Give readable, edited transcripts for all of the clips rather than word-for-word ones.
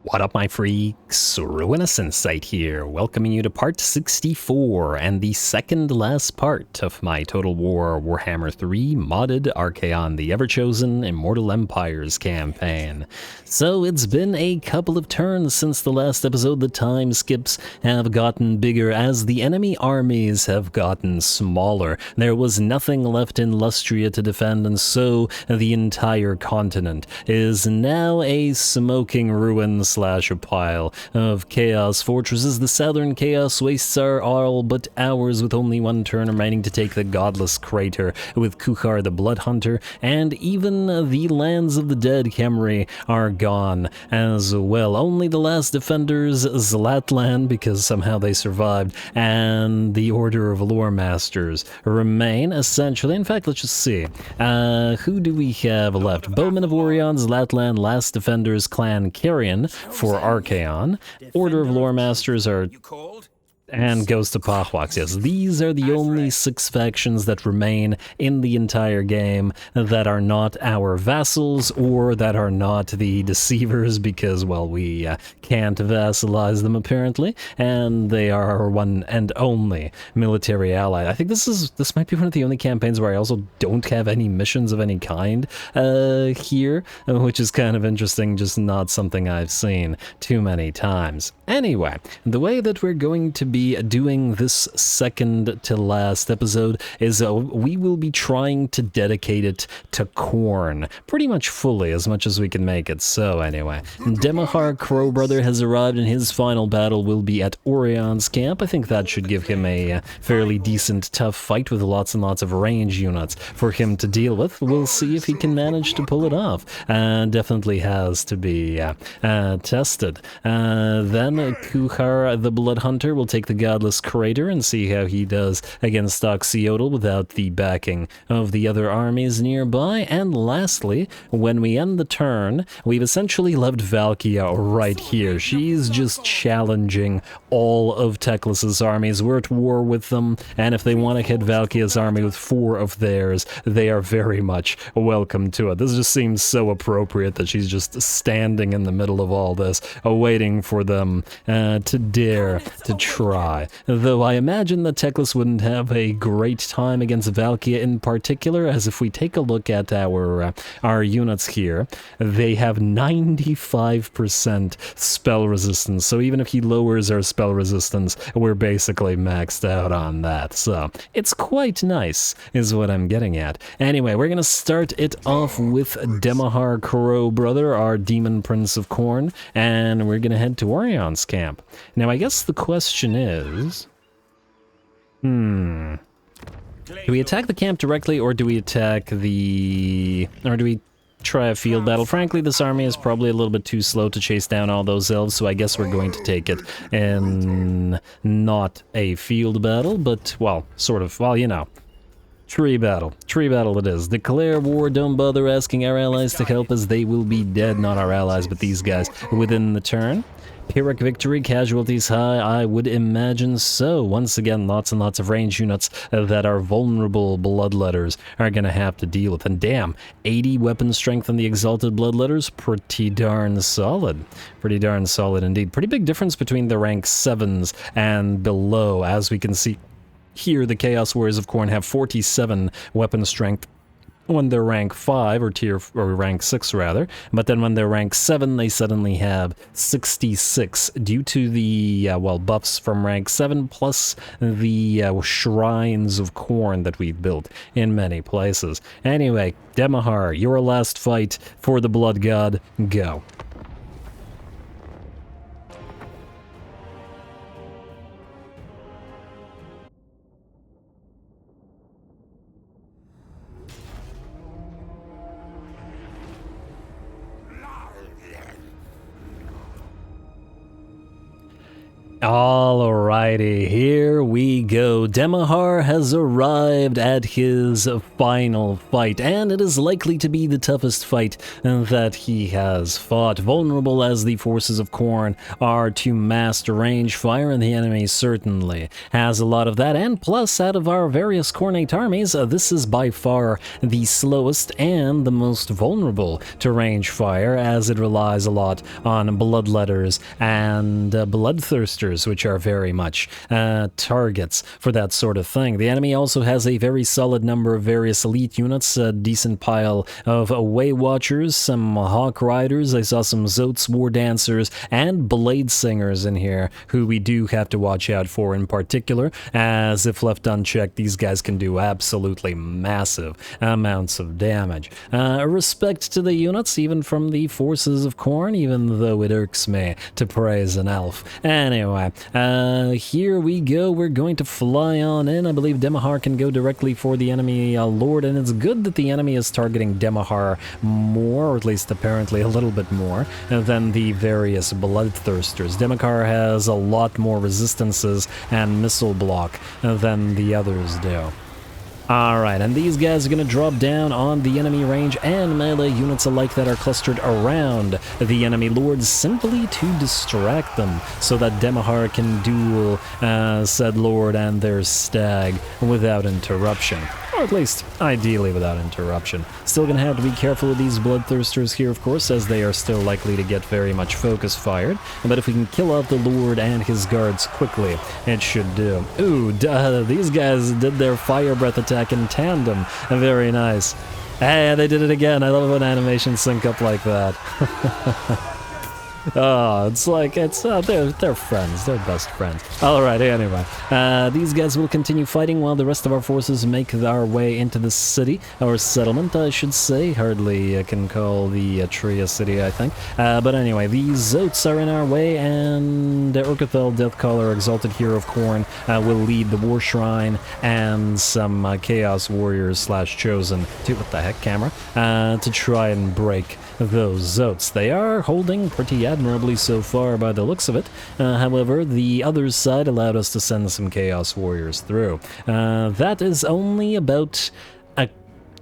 What up, my freaks? Ruinous Insight here, welcoming you to part 64 and the second last part of my Total War Warhammer 3 modded Archaon the Everchosen Immortal Empires campaign. So it's been a couple of turns since the last episode. The time skips have gotten bigger as the enemy armies have gotten smaller. There was nothing left in Lustria to defend, and so the entire continent is now a smoking ruin slash a pile of chaos fortresses. The southern chaos wastes are all but ours, with only one turn remaining to take the Godless crater with KHORNE the Blood Hunter, and even the lands of the dead Khemri are gone as well. Only the last defenders, Zlatland, because somehow they survived, and the Order of Lore Masters remain, essentially. In fact, let's just see. Who do we have left? Bowmen of Oreon, Zlatland, Last Defenders, Clan Carrion for Archaon. Order of Lore Masters are... and Ghost of Pahwaks. Yes, these are the only 6 factions that remain in the entire game that are not our vassals or that are not the deceivers, because, well, we can't vassalize them apparently, and they are our one and only military ally. I think this might be one of the only campaigns where I also don't have any missions of any kind here, which is kind of interesting, just not something I've seen too many times. Anyway, the way that we're going to be doing this second to last episode is we will be trying to dedicate it to KHORNE, pretty much fully, as much as we can make it. So anyway, Demahar Crowbrother has arrived, and his final battle will be at Orion's camp. I think that should give him a fairly decent, tough fight with lots and lots of range units for him to deal with. We'll see if he can manage to pull it off. Definitely has to be tested. Then KHORNE the Blood Hunter will take the Godless crater and see how he does against Oxyotl without the backing of the other armies nearby. And lastly, when we end the turn, we've essentially left Valkia right here. She's just challenging all of Teclis's armies. We're at war with them, and if they want to hit Valkia's army with 4 of theirs, they are very much welcome to it. This just seems so appropriate that she's just standing in the middle of all this, waiting for them to dare to try. Though I imagine that Teclis wouldn't have a great time against Valkia in particular, as if we take a look at our units here, they have 95% spell resistance, so even if he lowers our spell resistance, we're basically maxed out on that. So it's quite nice, is what I'm getting at. Anyway, we're gonna start it off with Demahar Crowbrother, our Demon Prince of KHORNE, and we're gonna head to Orion's camp. Now, I guess the question is... do we attack the camp directly, or do we attack the... or do we try a field battle? Frankly, this army is probably a little bit too slow to chase down all those elves, so I guess we're going to take it in not a field battle, but, well, sort of, well, you know. Tree battle it is. Declare war, don't bother asking our allies to help us, they will be dead, not our allies, but these guys, within the turn. Pyrrhic victory, casualties high, I would imagine so. Once again, lots and lots of range units that are vulnerable bloodletters are gonna have to deal with. And damn, 80 weapon strength on the exalted bloodletters, pretty darn solid. Pretty darn solid indeed. Pretty big difference between the rank 7s and below. As we can see here, the Chaos Warriors of KHORNE have 47 weapon strength when they're rank 5, or rank 6 rather, but then when they're rank 7, they suddenly have 66 due to the, well, buffs from rank 7, plus the shrines of KHORNE that we've built in many places. Anyway, Demahar, your last fight for the Blood God, go. Alrighty, here we go. Demahar has arrived at his final fight, and it is likely to be the toughest fight that he has fought. Vulnerable as the forces of KHORNE are to massed range fire, and the enemy certainly has a lot of that. And plus, out of our various Khornate armies, this is by far the slowest and the most vulnerable to range fire, as it relies a lot on bloodletters and bloodthirsters, which are very much targets for that sort of thing. The enemy also has a very solid number of various elite units, a decent pile of Way Watchers, some Hawk Riders, I saw some Zotes War Dancers, and Blade Singers in here, who we do have to watch out for in particular, as if left unchecked, these guys can do absolutely massive amounts of damage. Respect to the units, even from the forces of KHORNE, even though it irks me to praise an elf. Anyway, here we go. We're going to fly on in. I believe Demahar can go directly for the enemy lord, and it's good that the enemy is targeting Demahar more, or at least apparently a little bit more, than the various bloodthirsters. Demahar has a lot more resistances and missile block than the others do. Alright, and these guys are going to drop down on the enemy range and melee units alike that are clustered around the enemy lords, simply to distract them so that Demahar can duel said lord and their stag without interruption. Or at least, ideally without interruption. Still gonna have to be careful with these bloodthirsters here, of course, as they are still likely to get very much focus fired. But if we can kill out the lord and his guards quickly, it should do. Ooh, these guys did their fire breath attack in tandem. Very nice. Hey, they did it again. I love when animations sync up like that. Oh, it's like, they're friends, they're best friends. Alright, anyway, these guys will continue fighting while the rest of our forces make our way into the city, or settlement, I should say. Hardly can call the tree a city, I think. But anyway, these Zotes are in our way, and Urkathel, Deathcaller, Exalted Hero of KHORNE, will lead the War Shrine and some Chaos Warriors slash Chosen, dude, what the heck, camera, to try and break those Zotes. They are holding pretty admirably so far by the looks of it. However, the other side allowed us to send some Chaos Warriors through. That is only about a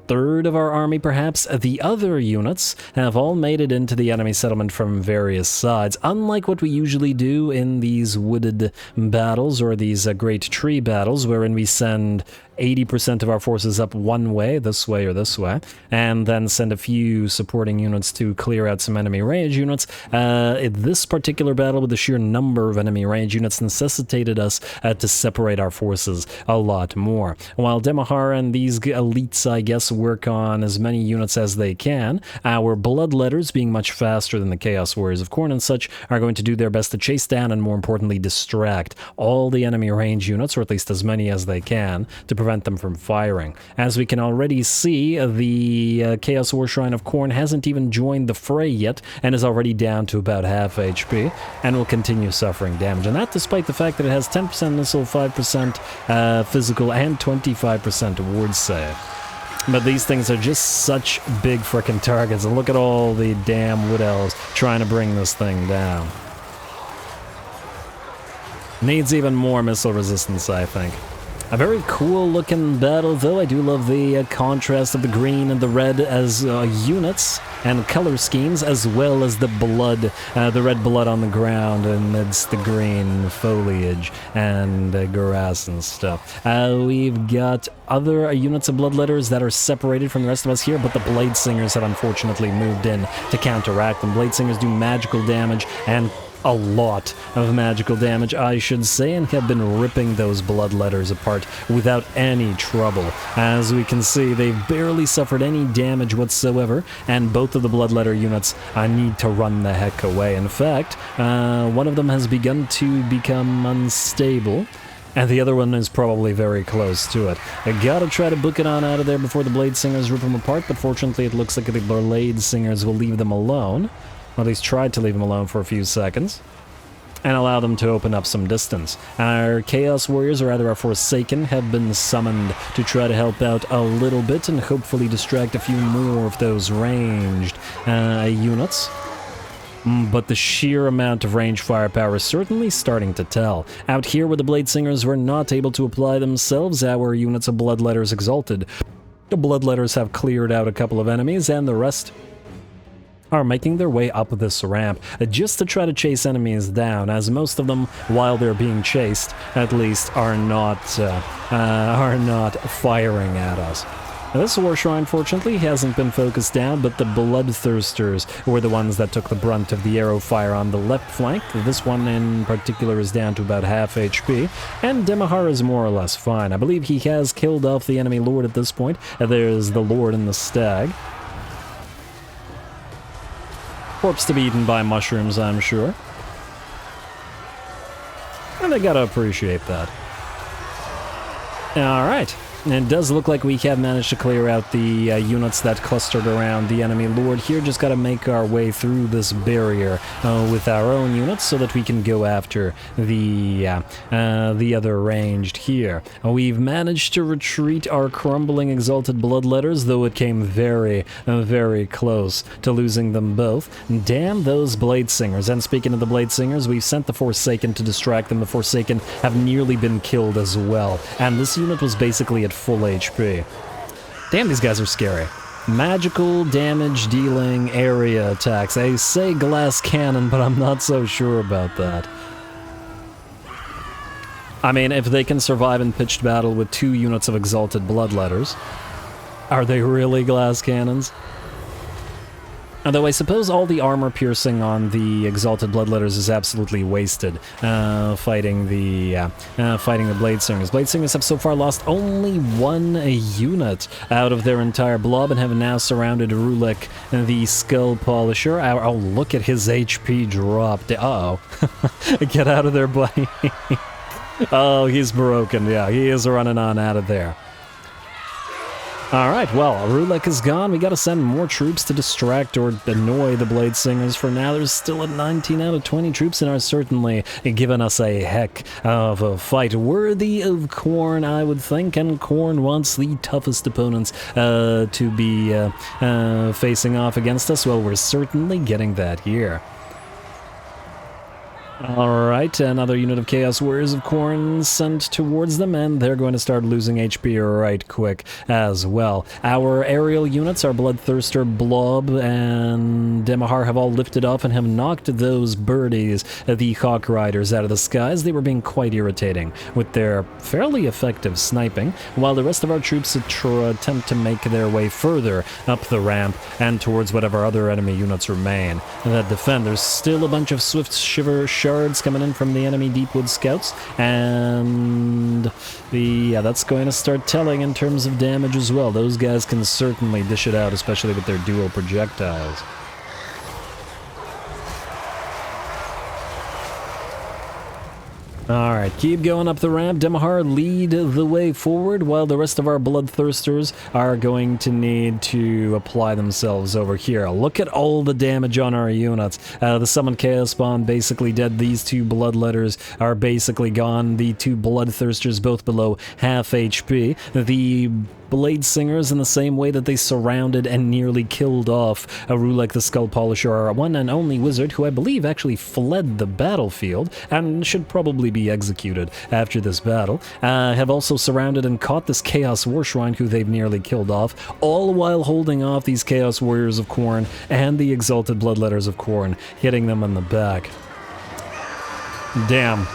third of our army, perhaps. The other units have all made it into the enemy settlement from various sides, unlike what we usually do in these wooded battles or these great tree battles, wherein we send 80% of our forces up one way, this way or this way, and then send a few supporting units to clear out some enemy range units. In this particular battle, with the sheer number of enemy range units, necessitated us to separate our forces a lot more. While Demahar and these elites, I guess, work on as many units as they can, our bloodletters, being much faster than the Chaos Warriors of KHORNE and such, are going to do their best to chase down and, more importantly, distract all the enemy range units, or at least as many as they can, to prevent them from firing. As we can already see, the Chaos War Shrine of KHORNE hasn't even joined the fray yet, and is already down to about half HP, and will continue suffering damage. And that despite the fact that it has 10% missile, 5% physical, and 25% ward save. But these things are just such big frickin' targets, and look at all the damn wood elves trying to bring this thing down. Needs even more missile resistance, I think. A very cool looking battle, though. I do love the contrast of the green and the red as units and color schemes, as well as the blood, the red blood on the ground amidst the green foliage and grass and stuff. We've got other units of bloodletters that are separated from the rest of us here, but the Blade Singers have unfortunately moved in to counteract them. Blade Singers do magical damage, and a lot of magical damage, I should say, and have been ripping those bloodletters apart without any trouble. As we can see, they've barely suffered any damage whatsoever, and both of the bloodletter units need to run the heck away. In fact, one of them has begun to become unstable, and the other one is probably very close to it. I gotta try to book it on out of there before the Blade Singers rip them apart, but fortunately it looks like the Blade Singers will leave them alone. Or at least tried to leave them alone for a few seconds, and allow them to open up some distance. Our Chaos Warriors, or rather our Forsaken, have been summoned to try to help out a little bit and hopefully distract a few more of those ranged units. but the sheer amount of range firepower is certainly starting to tell. Out here where the Bladesingers were not able to apply themselves, our units of Bloodletters exalted. The Bloodletters have cleared out a couple of enemies, and the rest are making their way up this ramp just to try to chase enemies down, as most of them, while they're being chased, at least are not firing at us. Now, this war shrine, fortunately, hasn't been focused down, but the Bloodthirsters were the ones that took the brunt of the arrow fire on the left flank. This one in particular is down to about half HP, and Demahar is more or less fine. I believe he has killed off the enemy lord at this point. There's the lord and the stag. Corpse to be eaten by mushrooms, I'm sure. And I gotta appreciate that. Alright. It does look like we have managed to clear out the units that clustered around the enemy lord here. Just gotta make our way through this barrier with our own units so that we can go after the other ranged here. We've managed to retreat our crumbling Exalted Bloodletters, though it came very, very close to losing them both. Damn those Bladesingers. And speaking of the Bladesingers, we've sent the Forsaken to distract them. The Forsaken have nearly been killed as well. And this unit was basically at full HP. Damn, these guys are scary. Magical damage dealing area attacks. I say glass cannon, but I'm not so sure about that. I mean, if they can survive in pitched battle with 2 units of Exalted Bloodletters, are they really glass cannons? Although I suppose all the armor piercing on the Exalted Bloodletters is absolutely wasted fighting the Bladesingers. Bladesingers have so far lost only 1 unit out of their entire blob and have now surrounded Rulek, the Skull Polisher. Oh, look at his HP dropped. Uh-oh. Get out of there, buddy. Oh, he's broken. Yeah, he is running on out of there. Alright, well, Rulek is gone. We gotta send more troops to distract or annoy the Bladesingers. For now, there's still a 19 out of 20 troops and are certainly giving us a heck of a fight. Worthy of KHORNE, I would think, and KHORNE wants the toughest opponents to be facing off against us. Well, we're certainly getting that here. Alright, another unit of Chaos Warriors of KHORNE sent towards them, and they're going to start losing HP right quick as well. Our aerial units, our Bloodthirster, Blob, and Demahar have all lifted up and have knocked those birdies, the Hawk Riders, out of the skies. They were being quite irritating with their fairly effective sniping, while the rest of our troops attempt to make their way further up the ramp and towards whatever other enemy units remain that defend. There's still a bunch of Swift Shiver shards coming in from the enemy Deepwood Scouts, and that's going to start telling in terms of damage as well. Those guys can certainly dish it out, especially with their dual projectiles. Alright, keep going up the ramp. Demahar, lead the way forward, while the rest of our Bloodthirsters are going to need to apply themselves over here. Look at all the damage on our units. The Summoned Chaos Spawn basically dead. These 2 Bloodletters are basically gone. The 2 Bloodthirsters both below half HP. The Bladesingers, in the same way that they surrounded and nearly killed off Rulek the Skull Polisher, our one and only wizard, who I believe actually fled the battlefield and should probably be executed after this battle, have also surrounded and caught this Chaos War Shrine, who they've nearly killed off, all while holding off these Chaos Warriors of KHORNE and the Exalted Bloodletters of KHORNE, hitting them in the back. Damn.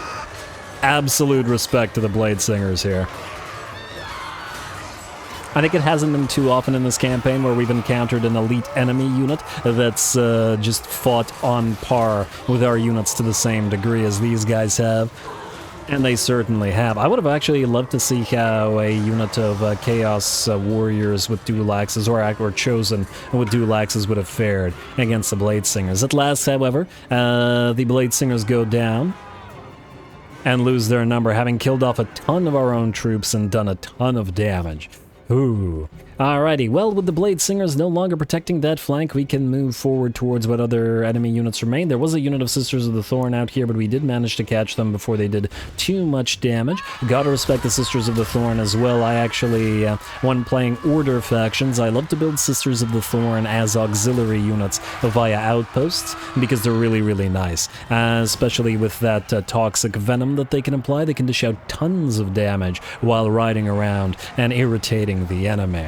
Absolute respect to the Bladesingers here. I think it hasn't been too often in this campaign where we've encountered an elite enemy unit that's just fought on par with our units to the same degree as these guys have. And they certainly have. I would have actually loved to see how a unit of Chaos Warriors with dual axes, or Chosen with dual axes, would have fared against the Bladesingers. At last, however, the Bladesingers go down and lose their number, having killed off a ton of our own troops and done a ton of damage. Ooh. Alrighty, well, with the Blade Singers no longer protecting that flank, we can move forward towards what other enemy units remain. There was a unit of Sisters of the Thorn out here, but we did manage to catch them before they did too much damage. Gotta respect the Sisters of the Thorn as well. I actually, when playing Order factions, I love to build Sisters of the Thorn as auxiliary units via outposts, because they're really, really nice. Especially with that toxic venom that they can apply, they can dish out tons of damage while riding around and irritating the enemy.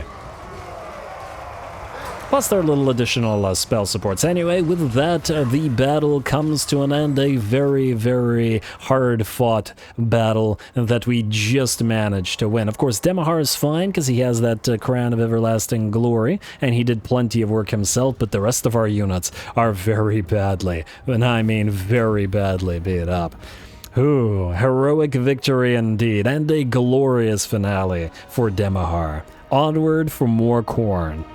Plus their little additional spell supports. Anyway, with that, the battle comes to an end. A very, very hard-fought battle that we just managed to win. Of course, Demahar is fine because he has that Crown of Everlasting Glory, and he did plenty of work himself, but the rest of our units are very badly, and I mean very badly beat up. Ooh, heroic victory indeed, and a glorious finale for Demahar. Onward for more KHORNE.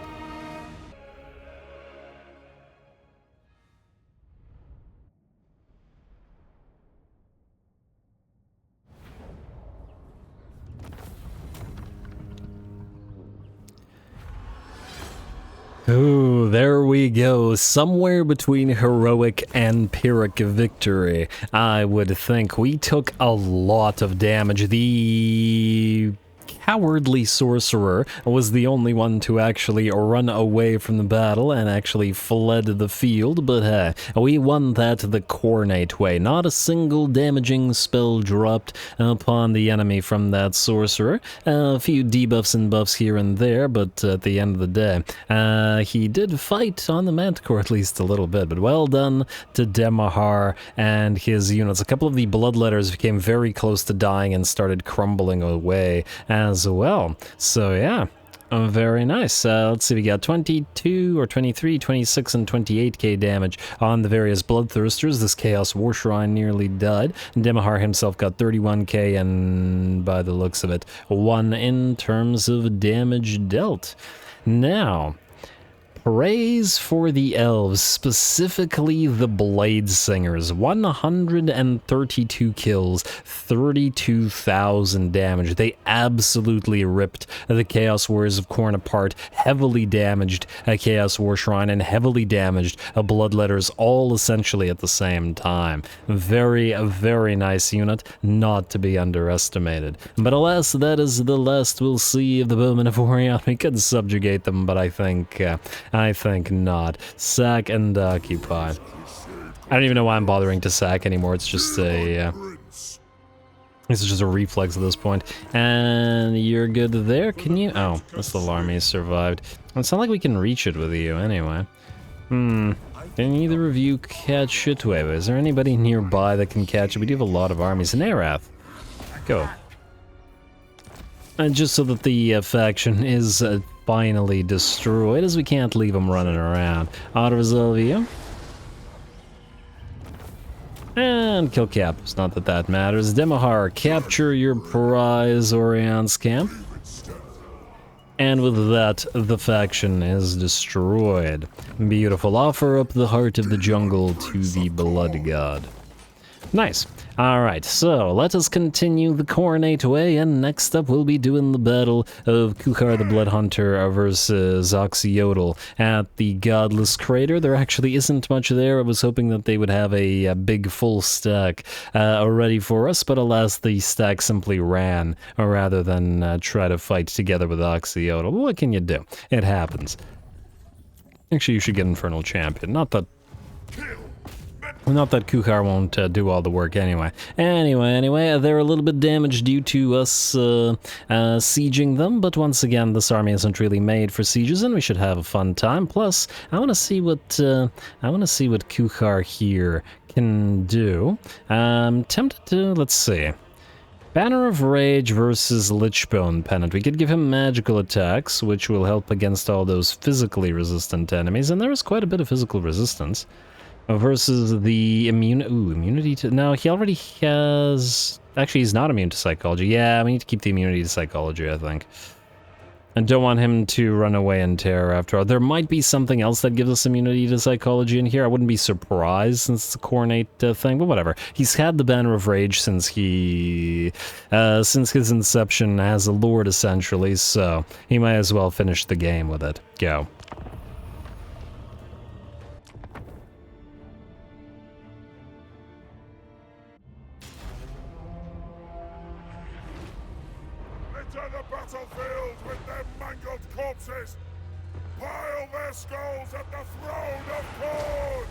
Ooh, there we go. Somewhere between heroic and Pyrrhic victory, I would think. We took a lot of damage. The cowardly sorcerer was the only one to actually run away from the battle and actually fled the field, but we won that the KHORNE way. Not a single damaging spell dropped upon the enemy from that sorcerer. A few debuffs and buffs here and there, but at the end of the day, he did fight on the Manticore at least a little bit, but well done to Demahar and his units. A couple of the Bloodletters became very close to dying and started crumbling away as well. So yeah, very nice. Let's see, we got 22 or 23, 26 and 28k damage on the various Bloodthirsters. This Chaos War Shrine nearly died. Demahar himself got 31k and by the looks of it, 1 in terms of damage dealt. Now, praise for the elves, specifically the Blade Singers. 132 kills, 32,000 damage. They absolutely ripped the Chaos Warriors of KHORNE apart, heavily damaged a Chaos War Shrine, and heavily damaged a Bloodletters, all essentially at the same time. Very, very nice unit, not to be underestimated. But alas, that is the last we'll see of the Bowmen of Oreon. We could subjugate them, but I think not. Sack and occupy. I don't even know why I'm bothering to sack anymore. It's just a this is just a reflex at this point. And you're good there. Can you? Oh, this little army survived. It's not like we can reach it with you anyway. Can either of you catch it? Wait, is there anybody nearby that can catch it? We do have a lot of armies. In Arath, go. And just so that the faction is finally destroyed, as we can't leave them running around. Auto-resolve you. And kill Captives, not that that matters. Demahar, capture your prize, Orion's camp. And with that, the faction is destroyed. Beautiful. Offer up the heart of the jungle to the Blood God. Nice. Alright, so let us continue the KHORNE way, and next up we'll be doing the battle of Kuchar the Bloodhunter versus Oxyotl at the Godless Crater. There actually isn't much there. I was hoping that they would have a big full stack ready for us, but alas, the stack simply ran rather than try to fight together with Oxyotl. What can you do? It happens. Actually, you should get Infernal Champion. Not that Kuchar won't do all the work anyway. Anyway, they're a little bit damaged due to us sieging them, but once again, this army isn't really made for sieges, and we should have a fun time. Plus, I want to see what Kuchar here can do. Tempted to, let's see. Banner of Rage versus Lichbone Pennant. We could give him magical attacks, which will help against all those physically resistant enemies, and there is quite a bit of physical resistance. Versus the immunity to... No, he already has... Actually, he's not immune to psychology. Yeah, we need to keep the immunity to psychology, I think. I don't want him to run away in terror after all. There might be something else that gives us immunity to psychology in here. I wouldn't be surprised since it's a KHORNE thing, but whatever. He's had the Banner of Rage since his inception as a lord, essentially, so he might as well finish the game with it. Go. The battlefield with their mangled corpses! Pile their skulls at the throne of KHORNE!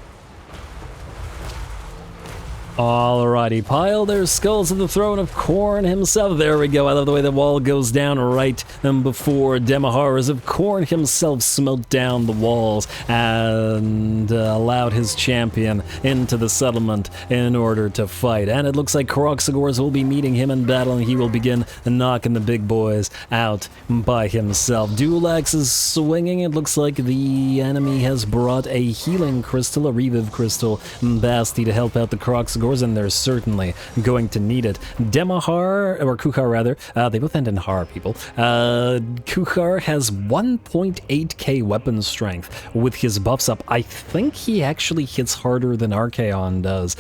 Alrighty, pile their skulls at the throne of KHORNE himself. There we go. I love the way the wall goes down right before Demahars of KHORNE himself smote down the walls and allowed his champion into the settlement in order to fight. And it looks like Kroxagors will be meeting him in battle, and he will begin knocking the big boys out by himself. Dual axes swinging. It looks like the enemy has brought a healing crystal, a revive crystal, Basti, to help out the Kroxagors, and they're certainly going to need it. Demahar, or Kuchar rather, they both end in har, people. Kuchar has 1.8k weapon strength with his buffs up. I think he actually hits harder than Archaon does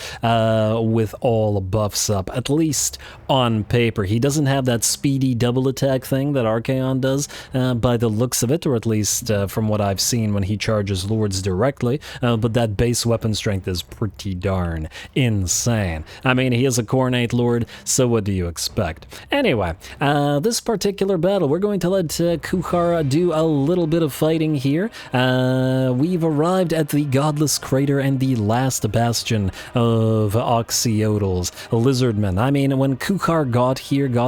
with all buffs up, at least on paper. He doesn't have that speedy double attack thing that Archaon does by the looks of it, or at least from what I've seen when he charges lords directly, but that base weapon strength is pretty darn insane. I mean, he is a KHORNE lord, so what do you expect? Anyway, this particular battle, we're going to let Kuchar do a little bit of fighting here. We've arrived at the Godless crater and the last bastion of Oxyodals, lizardmen. I mean, when Kuchar got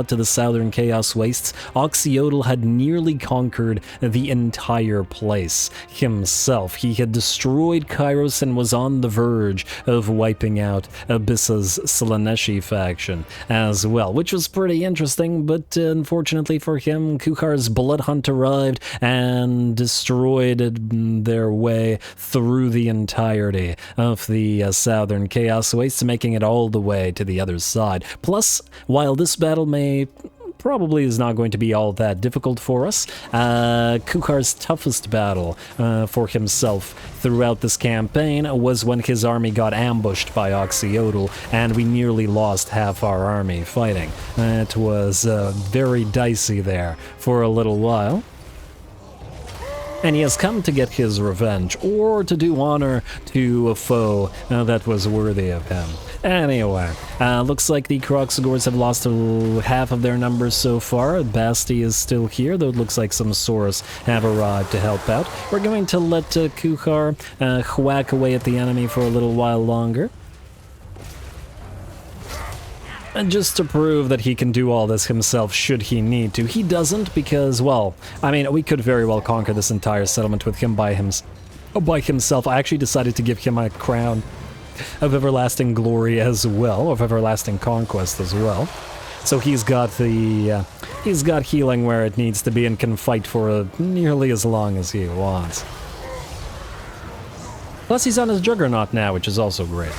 to the southern Chaos Wastes, Oxyodal had nearly conquered the entire place himself. He had destroyed Kairos and was on the verge of wiping out Abyssa's Slaneshi faction as well, which was pretty interesting, but unfortunately for him, Kuchar's Blood Hunt arrived and destroyed their way through the entirety of the southern Chaos Wastes, making it all the way to the other side. Plus, while this battle probably is not going to be all that difficult for us, Kuchar's toughest battle for himself throughout this campaign was when his army got ambushed by Oxyodal, and we nearly lost half our army fighting. It was very dicey there for a little while. And he has come to get his revenge, or to do honor to a foe that was worthy of him. Anyway, looks like the Kroxagors have lost half of their numbers so far. Basti is still here, though it looks like some Saurus have arrived to help out. We're going to let Kuchar whack away at the enemy for a little while longer. And just to prove that he can do all this himself should he need to. He doesn't because, well, I mean, we could very well conquer this entire settlement with him by himself. I actually decided to give him a crown of everlasting glory as well, of everlasting conquest as well. So he's got healing where it needs to be and can fight for nearly as long as he wants. Plus he's on his Juggernaut now, which is also great.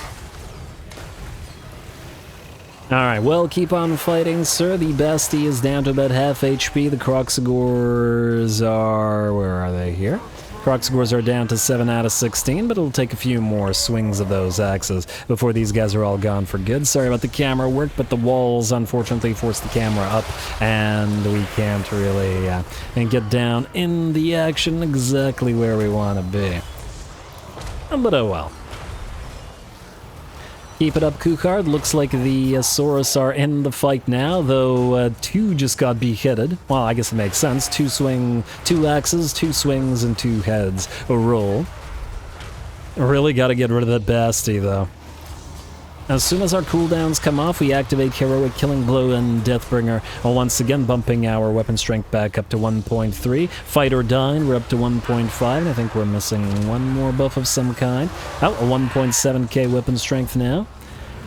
Alright, well, keep on fighting, sir. The Basti is down to about half HP. The Kroxagors are... where are they here? Kroxagors are down to 7 out of 16, but it'll take a few more swings of those axes before these guys are all gone for good. Sorry about the camera work, but the walls unfortunately force the camera up, and we can't really get down in the action exactly where we want to be. But oh well. Keep it up, Kuchar. Looks like the Saurus are in the fight now, though 2 just got beheaded. Well, I guess it makes sense. 2 axes, 2 swings, and 2 heads. A roll. Really gotta get rid of that Basti, though. As soon as our cooldowns come off, we activate Heroic Killing Blow and Deathbringer, once again bumping our weapon strength back up to 1.3. Fight or Die, we're up to 1.5, and I think we're missing one more buff of some kind. Oh, a 1.7k weapon strength now.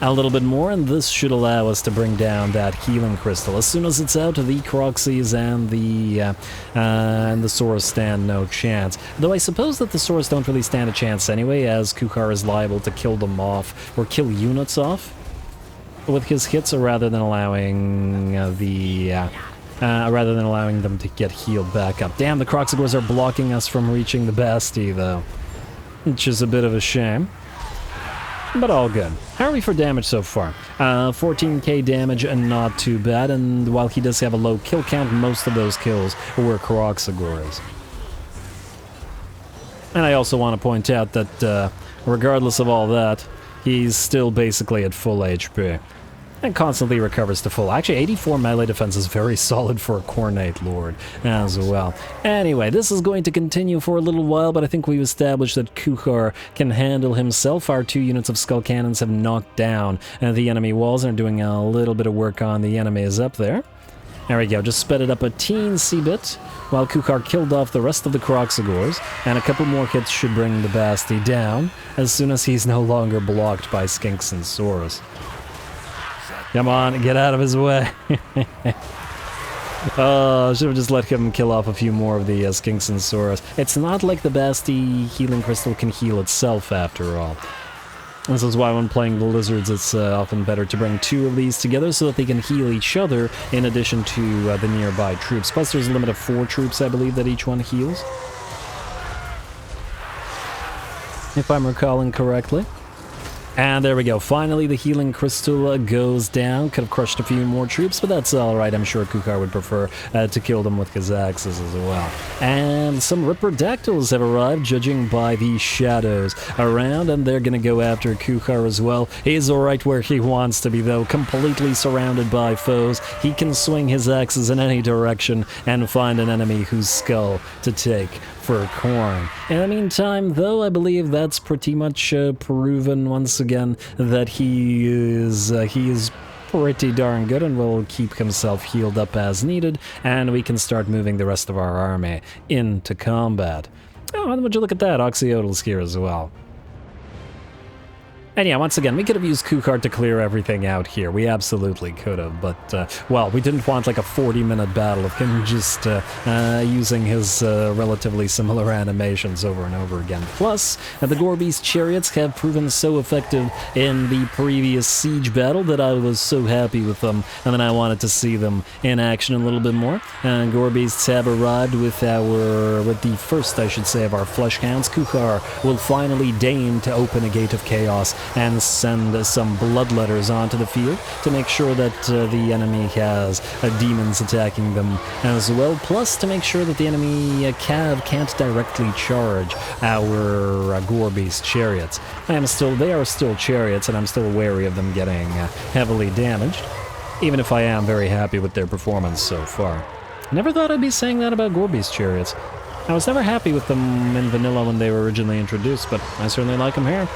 A little bit more, and this should allow us to bring down that healing crystal. As soon as it's out, the Kroxies and the Saurus stand no chance. Though I suppose that the Saurus don't really stand a chance anyway, as Kuchar is liable to kill them off, or kill units off with his hits, rather than allowing the rather than allowing them to get healed back up. Damn, the Kroxigors are blocking us from reaching the Basti, though, which is a bit of a shame. But all good. How are we for damage so far? 14k damage and not too bad, and while he does have a low kill count, most of those kills were Kroxigors. And I also want to point out that, regardless of all that, he's still basically at full HP. And constantly recovers to full. Actually, 84 melee defense is very solid for a Khornate Lord as well. Anyway, this is going to continue for a little while, but I think we've established that KHORNE can handle himself. Our 2 units of Skull Cannons have knocked down the enemy walls and are doing a little bit of work on the enemies up there. There we go, just sped it up a teensy bit, while KHORNE killed off the rest of the Kroxigors, and a couple more hits should bring the Basti down, as soon as he's no longer blocked by Skinks and Saurus. Come on, get out of his way. Oh, should have just let him kill off a few more of the Skinks and Saurus. It's not like the Basti healing crystal can heal itself, after all. This is why when playing the lizards, it's often better to bring 2 of these together so that they can heal each other in addition to the nearby troops. Plus there's a limit of 4 troops, I believe, that each one heals, if I'm recalling correctly. And there we go, finally the healing crystal goes down. Could have crushed a few more troops, but that's alright. I'm sure KHORNE would prefer to kill them with his axes as well. And some Ripperdactyls have arrived, judging by the shadows around, and they're gonna go after KHORNE as well. He's right where he wants to be, though, completely surrounded by foes. He can swing his axes in any direction and find an enemy whose skull to take for KHORNE. In the meantime, though, I believe that's pretty much proven once again that he is pretty darn good and will keep himself healed up as needed, and we can start moving the rest of our army into combat. Oh, and would you look at that, Oxyodal's here as well. And yeah, once again, we could have used KHORNE to clear everything out here. We absolutely could have, but, well, we didn't want like a 40-minute battle of him just using his relatively similar animations over and over again. Plus, the Gorebeast chariots have proven so effective in the previous siege battle that I was so happy with them, and then I wanted to see them in action a little bit more. And Gorebeasts have arrived with the first, I should say, of our Fleshhounds. KHORNE will finally deign to open a gate of chaos and send some bloodletters onto the field to make sure that the enemy has demons attacking them as well, plus to make sure that the enemy cav can't directly charge our Gorebeast chariots. They are still chariots, and I'm still wary of them getting heavily damaged, even if I am very happy with their performance so far. Never thought I'd be saying that about Gorebeast chariots. I was never happy with them in vanilla when they were originally introduced, but I certainly like them here.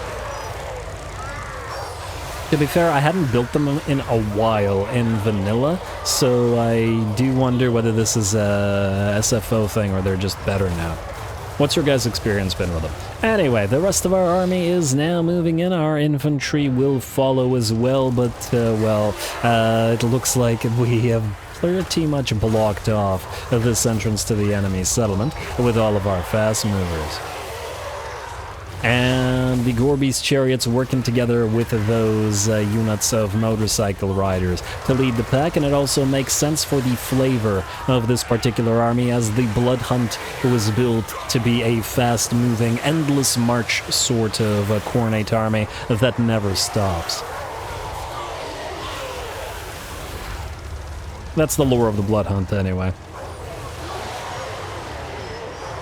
To be fair, I hadn't built them in a while in vanilla, so I do wonder whether this is a SFO thing or they're just better now. What's your guys' experience been with them? Anyway, the rest of our army is now moving in. Our infantry will follow as well, but, it looks like we have pretty much blocked off this entrance to the enemy settlement with all of our fast movers. And the Gorebeast chariots working together with those units of motorcycle riders to lead the pack, and it also makes sense for the flavor of this particular army, as the Blood Hunt was built to be a fast-moving, endless march sort of a Khornate army that never stops. That's the lore of the Blood Hunt, anyway.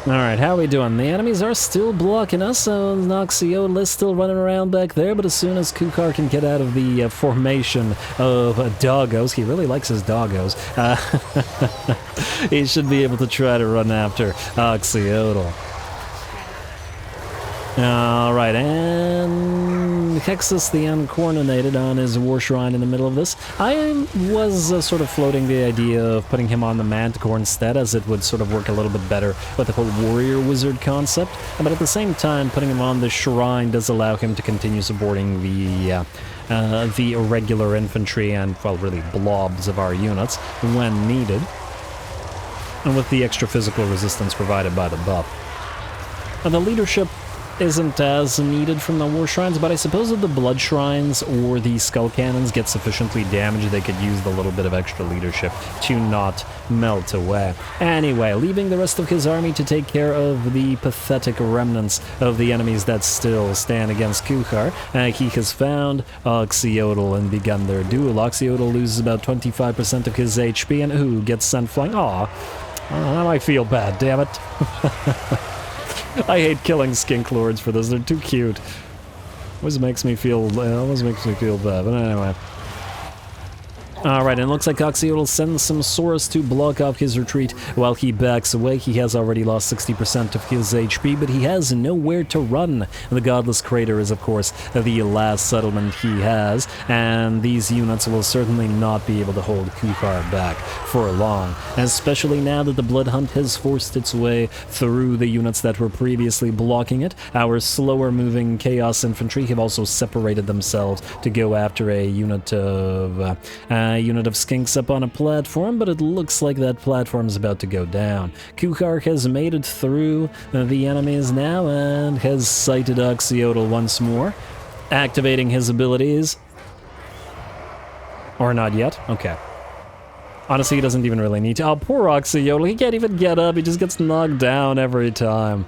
Alright, how are we doing? The enemies are still blocking us, so Oxyodal is still running around back there, but as soon as KHORNE can get out of the formation of doggos, he really likes his doggos, he should be able to try to run after Oxyodal. Alright, and Hexus the Uncoronated on his war shrine in the middle of this. I was sort of floating the idea of putting him on the Manticore instead, as it would sort of work a little bit better with the whole warrior wizard concept, but at the same time, putting him on the shrine does allow him to continue supporting the irregular infantry and, well, really blobs of our units when needed, and with the extra physical resistance provided by the buff. And the leadership isn't as needed from the War Shrines, but I suppose if the Blood Shrines or the Skull Cannons get sufficiently damaged, they could use the little bit of extra leadership to not melt away. Anyway, leaving the rest of his army to take care of the pathetic remnants of the enemies that still stand against Kuchar, he has found Oxyotl and begun their duel. Oxyotl loses about 25% of his HP, and ooh, gets sent flying. Aw, that might feel bad, damn it. I hate killing skink lords for this, they're too cute. Always makes me feel bad, but anyway. Alright, and it looks like Oxyotl sends some Saurus to block off his retreat while he backs away. He has already lost 60% of his HP, but he has nowhere to run. The Godless Crater is, of course, the last settlement he has, and these units will certainly not be able to hold Kuchar back for long, especially now that the Blood Hunt has forced its way through the units that were previously blocking it. Our slower-moving Chaos Infantry have also separated themselves to go after a unit of skinks up on a platform, but it looks like that platform is about to go down. Kuchar has made it through the enemies now and has sighted Oxyotl once more, activating his abilities. Or not yet? Okay. Honestly, he doesn't even really need to. Oh, poor Oxyotl, he can't even get up, he just gets knocked down every time.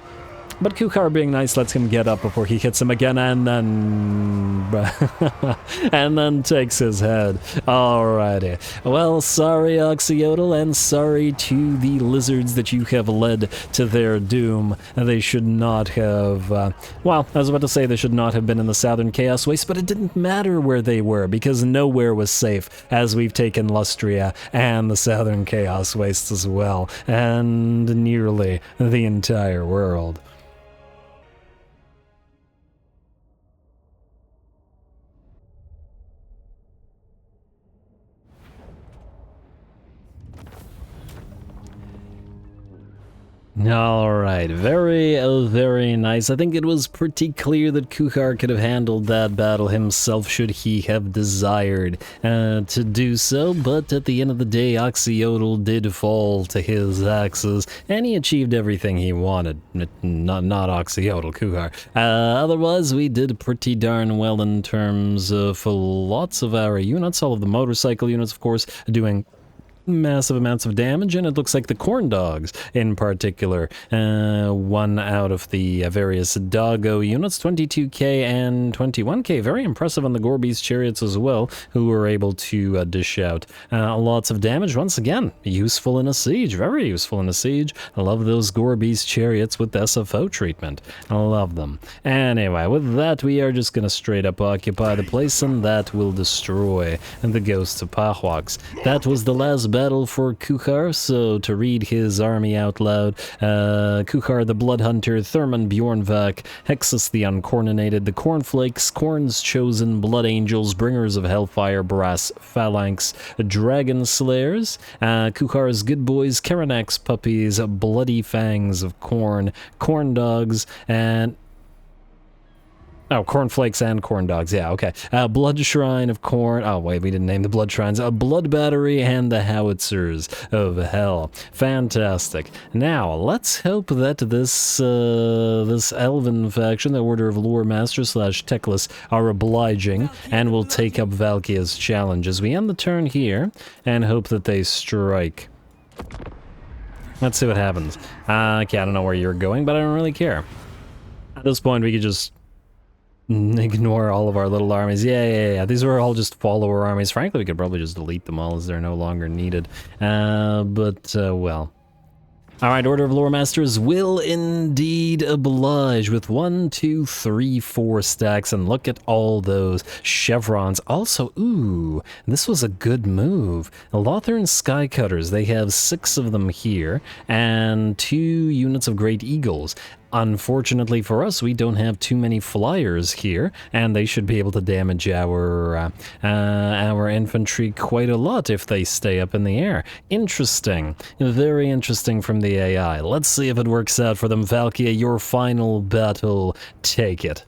But Kuchar being nice lets him get up before he hits him again, and then... and then takes his head. Alrighty. Well, sorry Oxyotl, and sorry to the lizards that you have led to their doom. They should not have... well, I was about to say they should not have been in the Southern Chaos Waste, but it didn't matter where they were, because nowhere was safe, as we've taken Lustria and the Southern Chaos Waste as well, and nearly the entire world. Alright, very nice. I think it was pretty clear that Kuchar could have handled that battle himself should he have desired to do so, but at the end of the day, Oxyotl did fall to his axes, and he achieved everything he wanted. Not Oxyotl, Kuchar. Otherwise, we did pretty darn well in terms of lots of our units, all of the motorcycle units, of course, doing massive amounts of damage, and it looks like the corn dogs in particular, one out of the various doggo units, 22k and 21k, very impressive on the Gorby's chariots as well, who were able to dish out lots of damage. Once again, useful in a siege, very useful in a siege. I love those Gorby's chariots with SFO treatment. I love them. Anyway, with that, we are just gonna straight up occupy the place, and that will destroy the ghosts of Pahwax. That was the last battle for Kuchar, so to read his army out loud, Kuchar the Blood Hunter, Thurman Bjornvak, Hexus the Uncornated, the Cornflakes, Korn's Chosen, Blood Angels, Bringers of Hellfire, Brass Phalanx, Dragon Slayers, Kuchar's Good Boys, Karanak's Puppies, Bloody Fangs of Korn, Corn Dogs, and... oh, cornflakes and corn dogs, yeah, okay. Blood Shrine of Korn, oh wait, we didn't name the Blood Shrines. Blood Battery and the Howitzers of Hell. Fantastic. Now, let's hope that this Elven faction, the Order of Lore Masters / Teclis, are obliging and will take up Valkia's challenge as we end the turn here and hope that they strike. Let's see what happens. Okay, I don't know where you're going, but I don't really care. At this point, we could just ignore all of our little armies. Yeah. These were all just follower armies. Frankly, we could probably just delete them all as they're no longer needed. Well. Alright, Order of Lore Masters will indeed oblige with 1, 2, 3, 4 stacks, and look at all those chevrons. Also, ooh, this was a good move. Lothern Skycutters, they have 6 of them here, and 2 units of Great Eagles. Unfortunately for us, we don't have too many flyers here, and they should be able to damage our infantry quite a lot if they stay up in the air. Interesting. Very interesting from the AI. Let's see if it works out for them. Valkia, your final battle. Take it.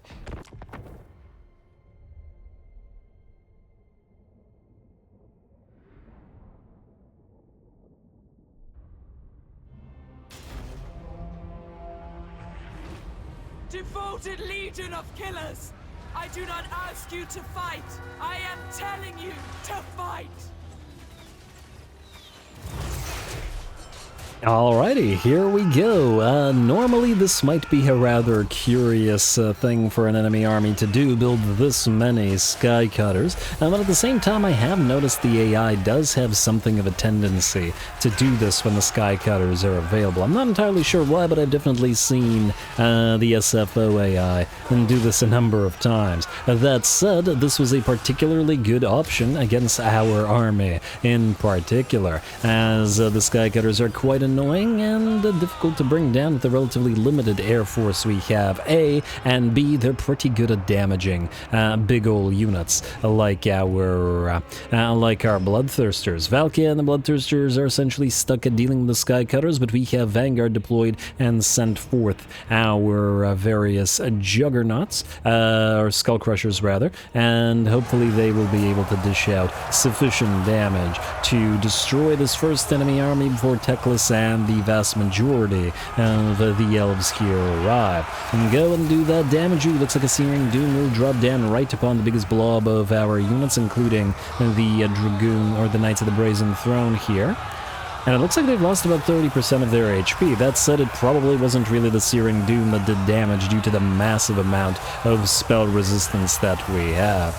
devoted legion of killers! I do not ask you to fight! I am telling you to fight! Alrighty, here we go. Normally this might be a rather curious thing for an enemy army to do, build this many Sky Cutters, but at the same time I have noticed the AI does have something of a tendency to do this when the Sky Cutters are available. I'm not entirely sure why, but I've definitely seen the SFO AI do this a number of times. That said, this was a particularly good option against our army in particular, as the Sky Cutters are quite annoying and difficult to bring down with the relatively limited air force we have, A, and B, they're pretty good at damaging big ol' units like our Bloodthirsters. Valkia and the Bloodthirsters are essentially stuck at dealing with the Sky Cutters, but we have Vanguard deployed and sent forth our various Juggernauts, or Skull Crushers rather, and hopefully they will be able to dish out sufficient damage to destroy this first enemy army before Teclis and the vast majority of the elves here arrive. And go and do that damage. Ooh, looks like a Searing Doom will drop down right upon the biggest blob of our units, including the Dragoon, or the Knights of the Brazen Throne here. And it looks like they've lost about 30% of their HP. That said, it probably wasn't really the Searing Doom that did damage due to the massive amount of spell resistance that we have.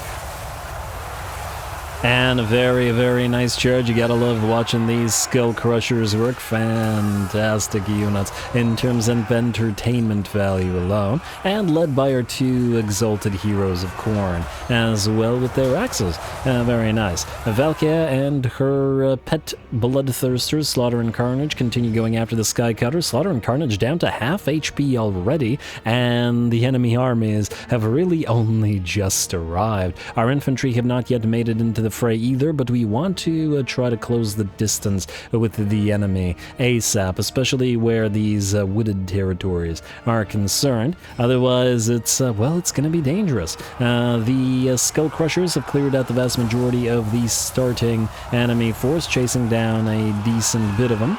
And a very, very nice charge. You gotta love watching these Skull Crushers work. Fantastic units in terms of entertainment value alone. And led by our two exalted heroes of KHORNE as well with their axes. Very nice. Valkia and her pet Bloodthirsters, Slaughter and Carnage, continue going after the Sky Cutters. Slaughter and Carnage down to half HP already, and the enemy armies have really only just arrived. Our infantry have not yet made it into the fray either, but we want to try to close the distance with the enemy ASAP, especially where these wooded territories are concerned. Otherwise, it's gonna be dangerous. The Skull Crushers have cleared out the vast majority of the starting enemy force, chasing down a decent bit of them.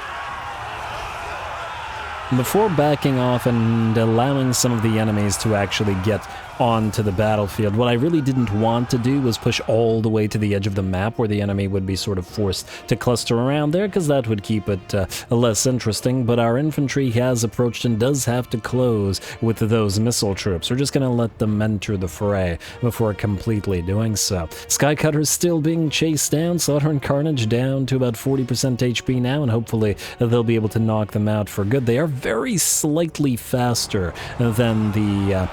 Before backing off and allowing some of the enemies to actually get onto the battlefield, what I really didn't want to do was push all the way to the edge of the map where the enemy would be sort of forced to cluster around there, because that would keep it less interesting. But our infantry has approached and does have to close with those missile troops. We're just going to let them enter the fray before completely doing so. Sky Cutters still being chased down, Slaughter and Carnage down to about 40% HP now, and hopefully they'll be able to knock them out for good. They are very slightly faster than the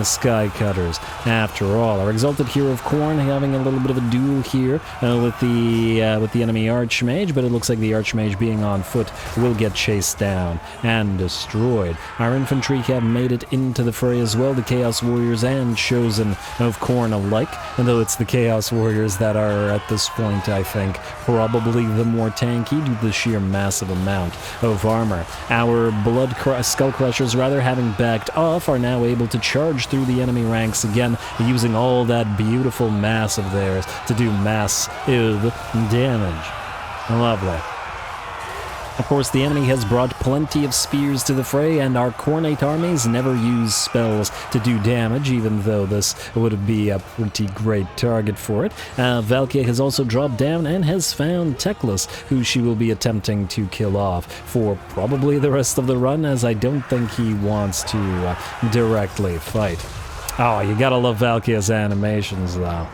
Sky Cutters after all. Our exalted hero of KHORNE having a little bit of a duel here with the enemy Archmage, but it looks like the Archmage being on foot will get chased down and destroyed. Our infantry have made it into the fray as well, the Chaos Warriors and Chosen of KHORNE alike, though it's the Chaos Warriors that are at this point, I think, probably the more tanky due to the sheer massive amount of armor. Our Skull Crushers, rather, having backed off, are now able to charge through the enemy ranks again, using all that beautiful mass of theirs to do massive damage. Lovely. Of course, the enemy has brought plenty of spears to the fray, and our Khornate armies never use spells to do damage, even though this would be a pretty great target for it. Valkia has also dropped down and has found Teclis, who she will be attempting to kill off for probably the rest of the run, as I don't think he wants to directly fight. Oh, you gotta love Valkia's animations, though.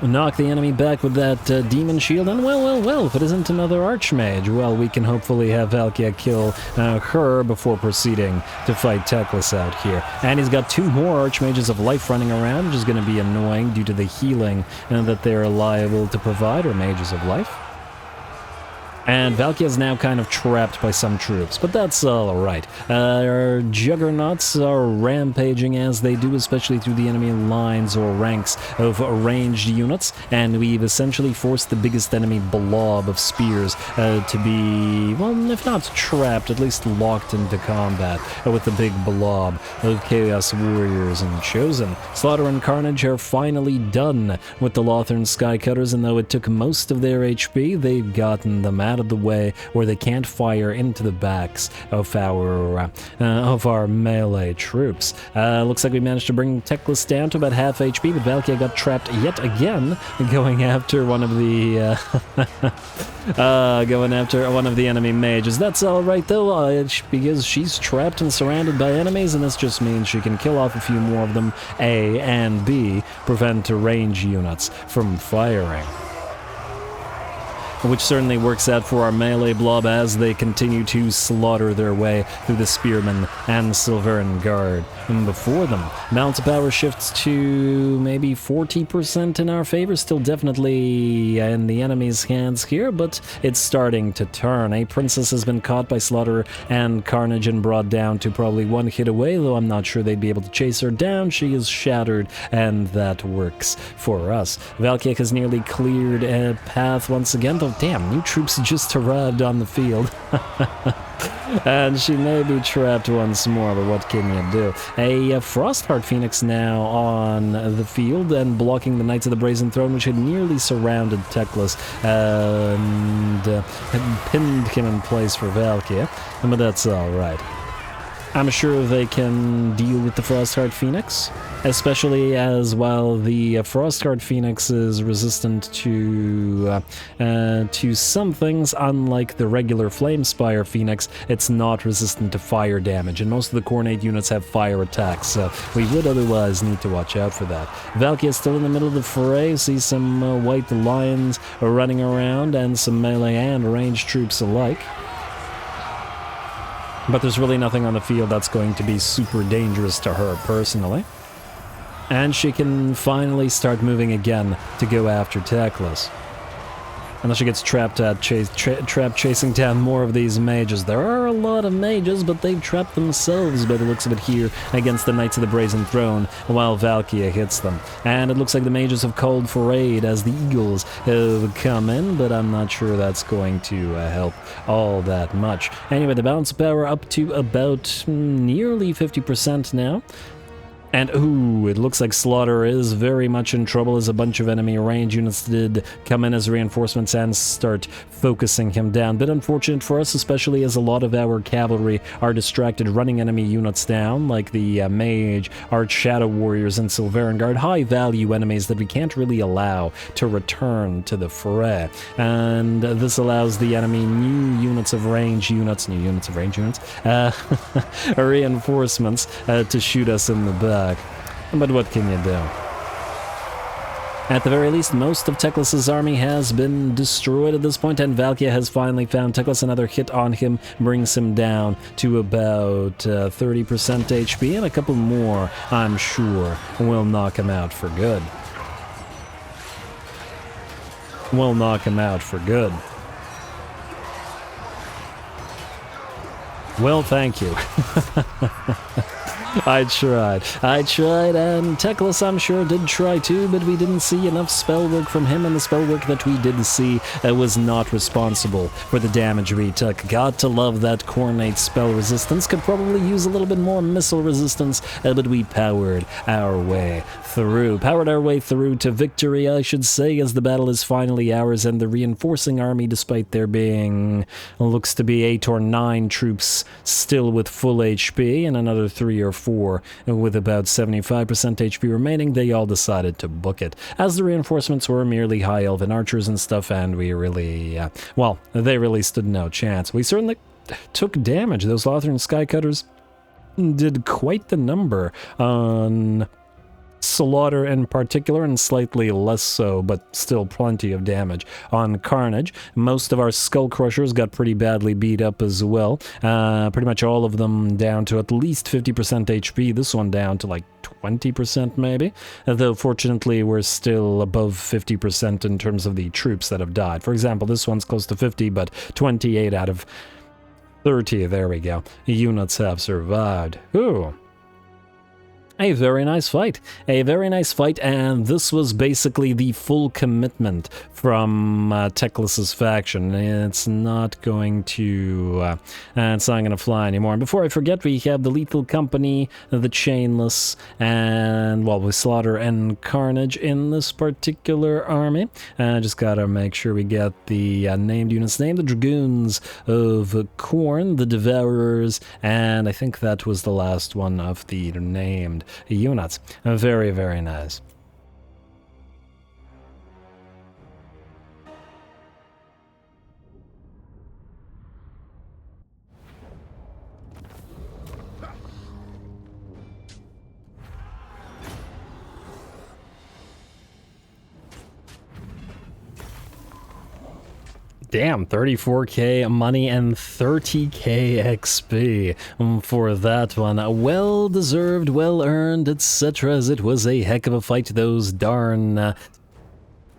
Knock the enemy back with that demon shield, and well, if it isn't another Archmage, well, we can hopefully have Valkia kill her before proceeding to fight Teclis out here. And he's got two more Archmages of Life running around, which is going to be annoying due to the healing that they're liable to provide, or Mages of Life. And Valkia is now kind of trapped by some troops, but that's alright. Our Juggernauts are rampaging as they do, especially through the enemy lines or ranks of ranged units, and we've essentially forced the biggest enemy blob of spears to be, well, if not trapped, at least locked into combat with the big blob of Chaos Warriors and Chosen. Slaughter and Carnage are finally done with the Lothern Sky Cutters, and though it took most of their HP, they've gotten them out out of the way where they can't fire into the backs of our melee troops. Looks like we managed to bring Teclis down to about half HP, but Valkia got trapped yet again, going after one of the enemy mages. That's all right though, because she's trapped and surrounded by enemies, and this just means she can kill off a few more of them, A, and B, prevent range units from firing. Which certainly works out for our melee blob as they continue to slaughter their way through the Spearmen and Silveran Guard before them. Balance of power shifts to maybe 40% in our favor, still definitely in the enemy's hands here, but it's starting to turn. A princess has been caught by Slaughter and Carnage and brought down to probably one hit away, though I'm not sure they'd be able to chase her down. She is shattered, and that works for us. Valkia has nearly cleared a path once again, though damn, new troops just arrived on the field. And she may be trapped once more, but what can you do? A Frostheart Phoenix now on the field and blocking the Knights of the Brazen Throne, which had nearly surrounded Teclis and had pinned him in place for Valkia, but that's alright. I'm sure they can deal with the Frostheart Phoenix, especially as, while the Frostheart Phoenix is resistant to some things, unlike the regular Flamespire Phoenix, it's not resistant to fire damage, and most of the Khornate units have fire attacks, so we would otherwise need to watch out for that. Valkia is still in the middle of the fray, see some white lions running around, and some melee and ranged troops alike. But there's really nothing on the field that's going to be super dangerous to her personally. And she can finally start moving again to go after Teclis. Unless she gets trapped chasing down more of these mages. There are a lot of mages, but they've trapped themselves by the looks of it here against the Knights of the Brazen Throne, while Valkia hits them. And it looks like the mages have called for aid as the Eagles have come in, but I'm not sure that's going to help all that much. Anyway, the balance of power up to about nearly 50% now. And ooh, it looks like Slaughter is very much in trouble as a bunch of enemy range units did come in as reinforcements and start focusing him down. Bit unfortunate for us, especially as a lot of our cavalry are distracted running enemy units down, like the Mage, Arch Shadow Warriors, and Silveran Guard, high value enemies that we can't really allow to return to the fray. And this allows the enemy new units of range units, reinforcements to shoot us in the back. But what can you do? At the very least, most of Teclis' army has been destroyed at this point, and Valkia has finally found Teclis. Another hit on him brings him down to about 30% HP, and a couple more, I'm sure, will knock him out for good. Will knock him out for good. Well, thank you. I tried, and Teclis, I'm sure, did try too, but we didn't see enough spell work from him, and the spell work that we did see was not responsible for the damage we took. Got to love that Khornate spell resistance. Could probably use a little bit more missile resistance, but we powered our way through. Powered our way through to victory, I should say, as the battle is finally ours, and the reinforcing army, despite there being, looks to be 8 or 9 troops still with full HP, and another 3 or 4 with about 75% HP remaining, they all decided to book it, as the reinforcements were merely high elven archers and stuff, and we really, well, they really stood no chance. We certainly took damage. Those Lothran Skycutters did quite the number on Slaughter in particular, and slightly less so, but still plenty of damage on Carnage. Most of our Skull Crushers got pretty badly beat up as well. Pretty much all of them down to at least 50% HP. This one down to like 20% maybe, though fortunately we're still above 50% in terms of the troops that have died. For example, this one's close to 50, but 28 out of 30, there we go, units have survived. Ooh. A very nice fight. A very nice fight, and this was basically the full commitment from Teclis's faction. It's not going to fly anymore. And before I forget, we have the Lethal Company, the Chainless, and, well, with Slaughter and Carnage in this particular army. Just gotta make sure we get the named units named, the Dragoons of KHORNE, the Devourers, and I think that was the last one of the named units. Very, very nice. Damn, 34k money and 30k XP for that one. Well deserved, well earned, etc. As it was a heck of a fight. Those darn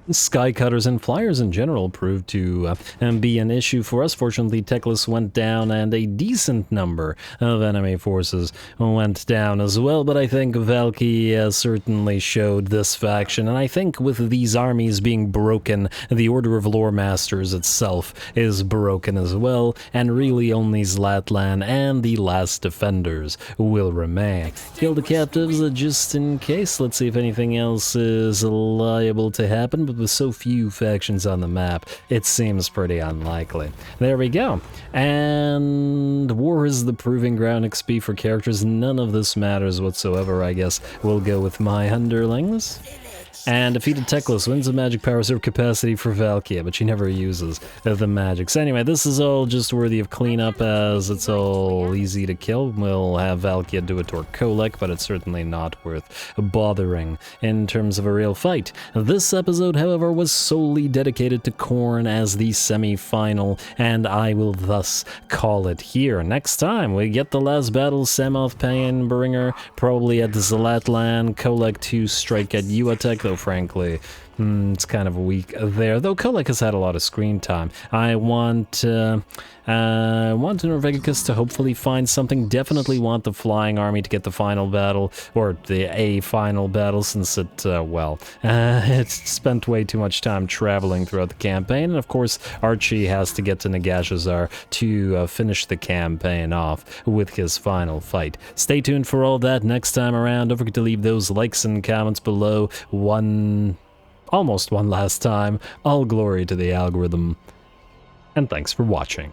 Skycutters and Flyers in general proved to be an issue for us. Fortunately, Teclis went down and a decent number of enemy forces went down as well, but I think Valkia certainly showed this faction, and I think with these armies being broken, the Order of Lore Masters itself is broken as well, and really only Zlatlan and the last defenders will remain. Kill the captives just in case. Let's see if anything else is liable to happen, but with so few factions on the map, it seems pretty unlikely. There we go. And war is the proving ground XP for characters. None of this matters whatsoever, I guess. We'll go with my underlings. And defeated Teclis wins a magic power reserve capacity for Valkia, but she never uses the magics. Anyway, this is all just worthy of cleanup, as it's all easy to kill. We'll have Valkia do a Torkolek, but it's certainly not worth bothering in terms of a real fight. This episode, however, was solely dedicated to KHORNE as the semi-final, and I will thus call it here. Next time, we get the last battle, Samoth Painbringer, probably at the Zlatlan, Kolek 2 strike at Uatek, though frankly, it's kind of weak there. Though Kolek has had a lot of screen time. I want Norvegicus to hopefully find something. Definitely want the Flying Army to get the final battle, or a final battle, since it spent way too much time traveling throughout the campaign. And of course, Archie has to get to Nagashazar to finish the campaign off with his final fight. Stay tuned for all that next time around. Don't forget to leave those likes and comments below. Almost one last time. All glory to the algorithm. And thanks for watching.